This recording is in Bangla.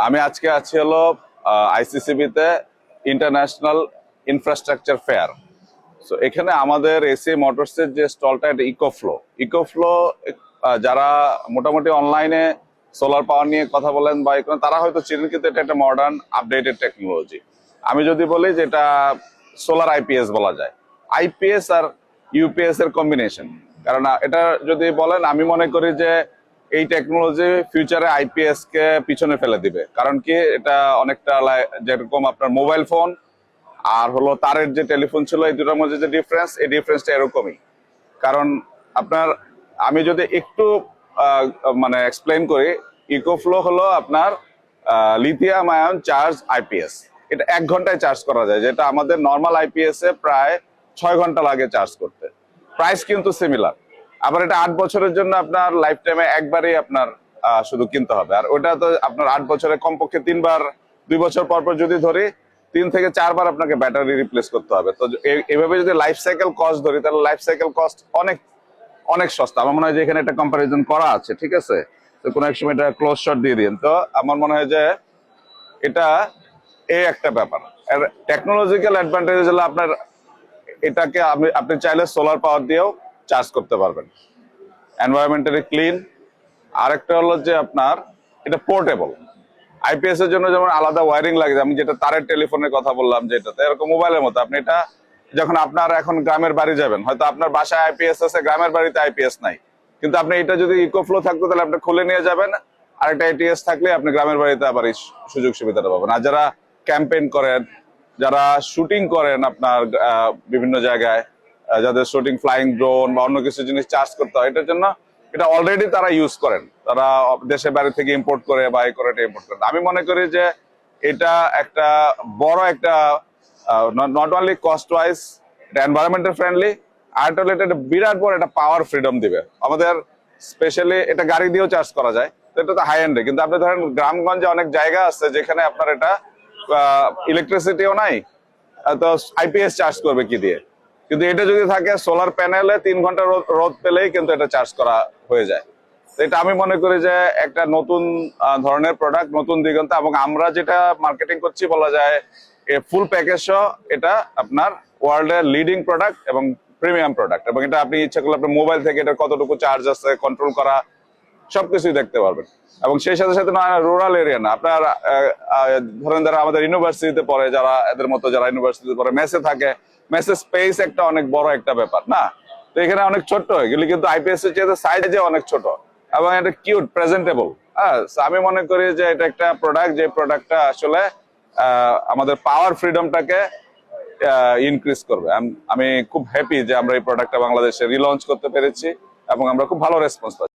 আমি আজকে আছি হলো আইসিসিবি তে ইন্টারন্যাশনাল ইনফ্রাস্ট্রাকচার ফেয়ার। সো এখানে আমাদের এসি মোটরসের যে স্টলটা, এটা ইকোফ্লো যারা মোটামুটি অনলাইনে সোলার পাওয়ার নিয়ে কথা বলেন বা এখানে তারা হয়তো চিনেন, কিন্তু এটা একটা মডার্ন আপডেটেড টেকনোলজি। আমি যদি বলি যে এটা সোলার আইপিএস বলা যায়, আইপিএস আর ইউপিএস এর কম্বিনেশন। কারণ এটা যদি বলেন, আমি মনে করি যে এই টেকনোলজি ফিউচারে আইপিএস কে পিছনে ফেলে দিবে। কারণ কি, এটা অনেকটা যেরকম আপনার মোবাইল ফোন আর হলো তারের যে টেলিফোন ছিল, এই দুটোর মধ্যে যে ডিফারেন্স, এই ডিফারেন্সটা এরকমই। কারণ আপনার, আমি যদি একটু মানে এক্সপ্লেন করি, ইকোফ্লো হলো আপনার লিথিয়াম আয়ন চার্জ আইপিএস। এটা 1 ঘন্টায় চার্জ করা যায়, যেটা আমাদের নর্মাল আইপিএস এ প্রায় 6 ঘন্টা লাগে চার্জ করতে। প্রাইস কিন্তু সিমিলার। আবার এটা 8 বছরের জন্য আপনার লাইফ টাইমে একবারই আপনার শুধু কিনতে হবে। আর ওটা তো আপনার 8 বছরে কমপক্ষে 3 বার, 2 বছর পর পর যদি ধরি 3 থেকে 4 বার আপনাকে ব্যাটারি রিপ্লেস করতে হবে। তো এইভাবে যদি লাইফ সাইকেল কস্ট ধরি, তাহলে লাইফ সাইকেল কস্ট অনেক অনেক সস্তা। আমার মনে হয় যে এখানে একটা কম্পারিজন করা আছে, ঠিক আছে? তো কোনো এক সময় এটা ক্লোজ শট দিয়ে দিন। তো আমার মনে হয় যে এটা এই একটা ব্যাপার। আর টেকনোলজিক্যাল অ্যাডভান্টেজ হলো আপনার এটাকে আপনি চাইলে সোলার পাওয়ার দিয়েও চার্জ করতে পারবেন, এনভায়রনমেন্টালি ক্লিন। আরেকটা হলো যে আপনার এটা পোর্টেবল। আইপিএস এর জন্য যেমন আলাদা ওয়ারিং লাগে, আমি যেটা তারের টেলিফোনের কথা বললাম, যেটাতে এরকম মোবাইলের মতো আপনি এটা যখন আপনার এখন গ্রামের বাড়ি যাবেন, হয়তো আপনার বাসায় আইপিএস আছে, গ্রামের বাড়িতে আইপিএস নাই, কিন্তু আপনি এটা যদি ইকোফ্লো থাকতো তাহলে আপনি খুলে নিয়ে যাবেন, আর একটা এটিএস থাকলে আপনি গ্রামের বাড়িতে আবার এই সুযোগ সুবিধাটা পাবেন। আর যারা ক্যাম্পেইন করেন, যারা শুটিং করেন আপনার বিভিন্ন জায়গায়, যাদের শুটিং ফ্লাইং ড্রোন বা অন্য কিছু জিনিস চার্জ করতে হয়, এটার জন্য এটা অলরেডি তারা ইউজ করেন। তারা দেশের বাইরে থেকে ইম্পোর্ট করে বা এই করে ইম্পোর্ট করে। আমি মনে করি যে এটা একটা বড় একটা, নট অনলি কস্ট ওয়াইজ, এটা এনভায়রনমেন্টাল ফ্রেন্ডলি, আর এটা বিরাট বড় একটা পাওয়ার ফ্রিডম দিবে আমাদের। স্পেশালি এটা গাড়ি দিয়েও চার্জ করা যায়, তো এটা তো হাই এন্ডে। কিন্তু আপনি ধরেন গ্রামগঞ্জে অনেক জায়গা আছে যেখানে আপনার এটা ইলেকট্রিসিটিও নাই, তো আইপিএস চার্জ করবে কি দিয়ে? কিন্তু এটা যদি থাকে সোলার প্যানেলে, 3 ঘন্টা রোদ পেলেই কিন্তু এটা চার্জ করা হয়ে যায়। তো এটা আমি মনে করি যে একটা নতুন ধরনের প্রোডাক্ট, নতুন দিগন্ত। এবং আমরা যেটা মার্কেটিং করছি বলা যায় ফুল প্যাকেজ সহ এটা আপনার ওয়ার্ল্ডের লিডিং প্রোডাক্ট এবং প্রিমিয়াম প্রোডাক্ট। এবং এটা আপনি ইচ্ছা করলে আপনার মোবাইল থেকে এটা কতটুকু চার্জ আছে কন্ট্রোল করা, সবকিছুই দেখতে পারবেন। এবং সেই সাথে সাথে রুরাল এরিয়া না, আপনার ধরেন যারা আমাদের ইউনিভার্সিটিতে পড়ে, যারা এদের মতো যারা ইউনিভার্সিটিতে পড়ে, মেসে থাকে, মেসের স্পেস একটা অনেক বড় একটা ব্যাপার না? তো এখানে অনেক ছোট্ট এগুলি, কিন্তু আইপিএস এর চেয়ে সাইজে অনেক ছোট এবং এটা কিউট, প্রেজেন্টেবল। হ্যাঁ, আমি মনে করি যে এটা একটা প্রোডাক্ট, যে প্রোডাক্টটা আসলে আমাদের পাওয়ার ফ্রিডমটাকে ইনক্রিজ করবে। আমি খুব হ্যাপি যে আমরা এই প্রোডাক্টটা বাংলাদেশে রিলঞ্চ করতে পেরেছি এবং আমরা খুব ভালো রেসপন্স পাচ্ছি।